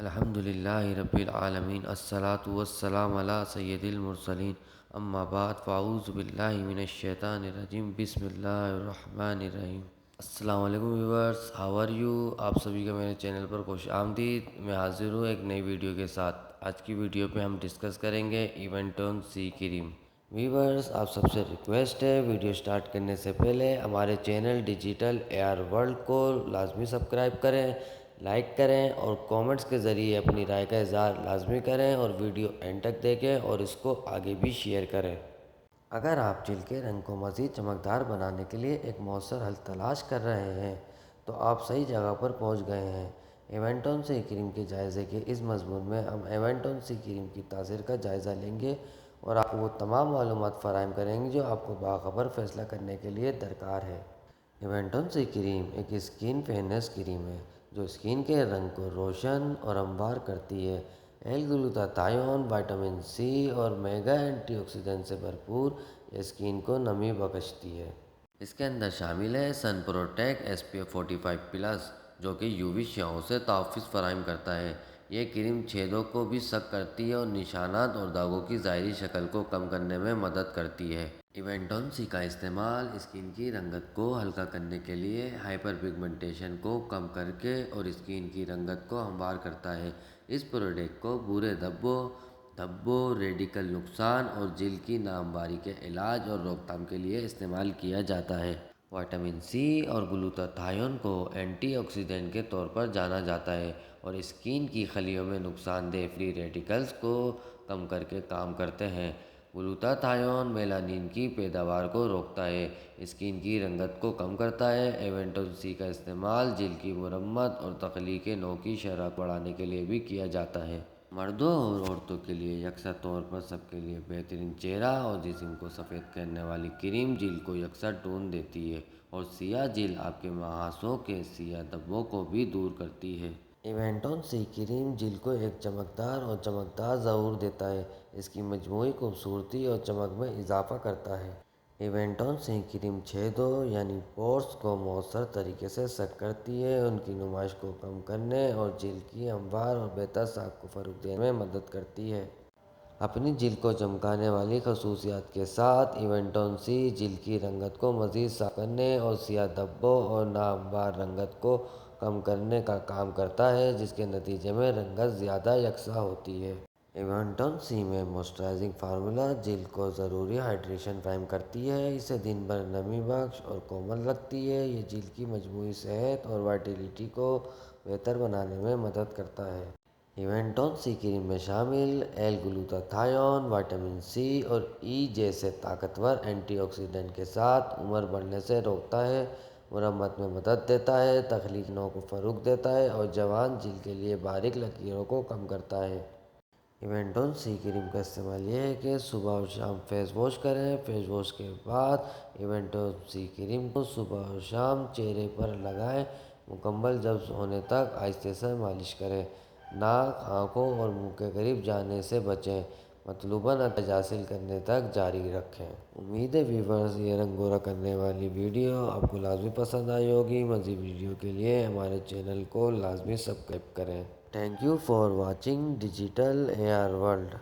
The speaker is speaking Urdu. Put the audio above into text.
الحمد للہ رب العالمین الصلاۃ والسلام علی سید المرسلین اما بعد فاعوذ باللہ من الشیطان الرجیم بسم اللہ الرحمن الرحیم۔ السلام علیکم ویورس، ہاؤ آر یو؟ آپ سبھی کا میرے چینل پر خوش آمدید۔ میں حاضر ہوں ایک نئی ویڈیو کے ساتھ۔ آج کی ویڈیو پہ ہم ڈسکس کریں گے ایونٹ آن سی کریم۔ ویورس، آپ سب سے ریکویسٹ ہے ویڈیو سٹارٹ کرنے سے پہلے ہمارے channel digital A R world کو لازمی سبسکرائب کریں، لائک کریں اور کومنٹس کے ذریعے اپنی رائے کا اظہار لازمی کریں اور ویڈیو اینڈ تک دیکھیں اور اس کو آگے بھی شیئر کریں۔ اگر آپ جلد کے رنگ کو مزید چمکدار بنانے کے لیے ایک مؤثر حل تلاش کر رہے ہیں تو آپ صحیح جگہ پر پہنچ گئے ہیں۔ ایونٹ آن سی کریم کے جائزے کے اس مضمون میں ہم ایونٹ آن سی کریم کی تاثیر کا جائزہ لیں گے اور آپ کو وہ تمام معلومات فراہم کریں گے جو آپ کو باخبر فیصلہ کرنے کے لیے درکار ہے۔ ایونٹ آن سی کریم ایک اسکن فیئرنس کریم ہے جو اسکن کے رنگ کو روشن اور ہموار کرتی ہے۔ ایل گلوٹاتھیون، وٹامن سی اور میگا اینٹی آکسیڈنٹ سے بھرپور یہ اسکن کو نمی بخشتی ہے۔ اس کے اندر شامل ہے سن پروٹیکٹ SPF 45+ جو کہ UV شعاعوں سے تحفظ فراہم کرتا ہے۔ یہ کریم چھیدوں کو بھی سک کرتی ہے اور نشانات اور داغوں کی ظاہری شکل کو کم کرنے میں مدد کرتی ہے۔ ایونٹ آن سی کا استعمال اسکن کی رنگت کو ہلکا کرنے کے لیے ہائپر پگمنٹیشن کو کم کر کے اور اسکن کی رنگت کو ہموار کرتا ہے۔ اس پروڈکٹ کو برے دھبوں، ریڈیکل نقصان اور جلد کی ناہمواری کے علاج اور روک تھام کے لیے استعمال کیا جاتا ہے۔ وٹامن سی اور گلوٹاتھیون کو اینٹی آکسیڈنٹ کے طور پر جانا جاتا ہے اور اسکن کی خلیوں میں نقصان دہ فری ریڈیکلز کو کم کر کے کام کرتے ہیں۔ گلوٹاتھیون میلانین کی پیداوار کو روکتا ہے، اسکن کی رنگت کو کم کرتا ہے۔ ایونٹ آن سی کا استعمال جلد کی مرمت اور تخلیق نو کی شرح بڑھانے کے لیے بھی کیا جاتا ہے۔ مردوں اور عورتوں کے لیے یکساں طور پر سب کے لیے بہترین چہرہ اور جسم کو سفید کرنے والی کریم جلد کو یکساں ٹون دیتی ہے اور سیاہ جلد آپ کے مہاسوں کے سیاہ دھبوں کو بھی دور کرتی ہے۔ ایونٹ آن سی کریم جلد کو ایک چمکدار اور چمکدار ظہور دیتا ہے، اس کی مجموعی خوبصورتی اور چمک میں اضافہ کرتا ہے۔ ایونٹ آن سی کریم چھیدوں یعنی پورس کو مؤثر طریقے سے سک کرتی ہے، ان کی نمائش کو کم کرنے اور جلد کی ہموار اور بہتر ساکھ کو فروغ دینے میں مدد کرتی ہے۔ اپنی جلد کو چمکانے والی خصوصیات کے ساتھ ایونٹ آن سی جلد کی رنگت کو مزید صاف کرنے اور سیاہ دھبوں اور ناہموار رنگت کو کم کرنے کا کام کرتا ہے، جس کے نتیجے میں رنگت زیادہ یکساں ہوتی ہے۔ ایونٹ آن سی میں موئسچرائزنگ فارمولہ جلد کو ضروری ہائیڈریشن فراہم کرتی ہے، اسے دن بھر نمی بخش اور کومل رکھتی ہے۔ یہ جلد کی مجموعی صحت اور وائٹیلٹی کو بہتر بنانے میں مدد کرتا ہے۔ ایونٹ آن سی کریم میں شامل ایل گلوٹاتھیون، وٹامن سی اور جیسے طاقتور اینٹی آکسیڈنٹ کے ساتھ عمر بڑھنے سے روکتا ہے، مرمت میں مدد دیتا ہے، تخلیق نو کو فروغ دیتا ہے اور جوان جلد کے لیے باریک لکیروں کو کم کرتا ہے۔ ایونٹ آن سی کریم کا استعمال یہ ہے کہ صبح اور شام فیس واش کریں۔ فیس واش کے بعد ایونٹ آن سی کریم کو صبح اور شام چہرے پر لگائیں، مکمل جذب ہونے تک آہستہ سے مالش کریں۔ ناک، آنکھوں اور منہ کے قریب جانے سے بچیں، مطلوبہ نتائج حاصل کرنے تک جاری رکھیں۔ امید ہے ویورز یہ رنگ گورا کرنے والی ویڈیو آپ کو لازمی پسند آئی ہوگی۔ مزید ویڈیو کے لیے ہمارے چینل کو لازمی سبسکرائب کریں۔ Thank you for watching digital A R world.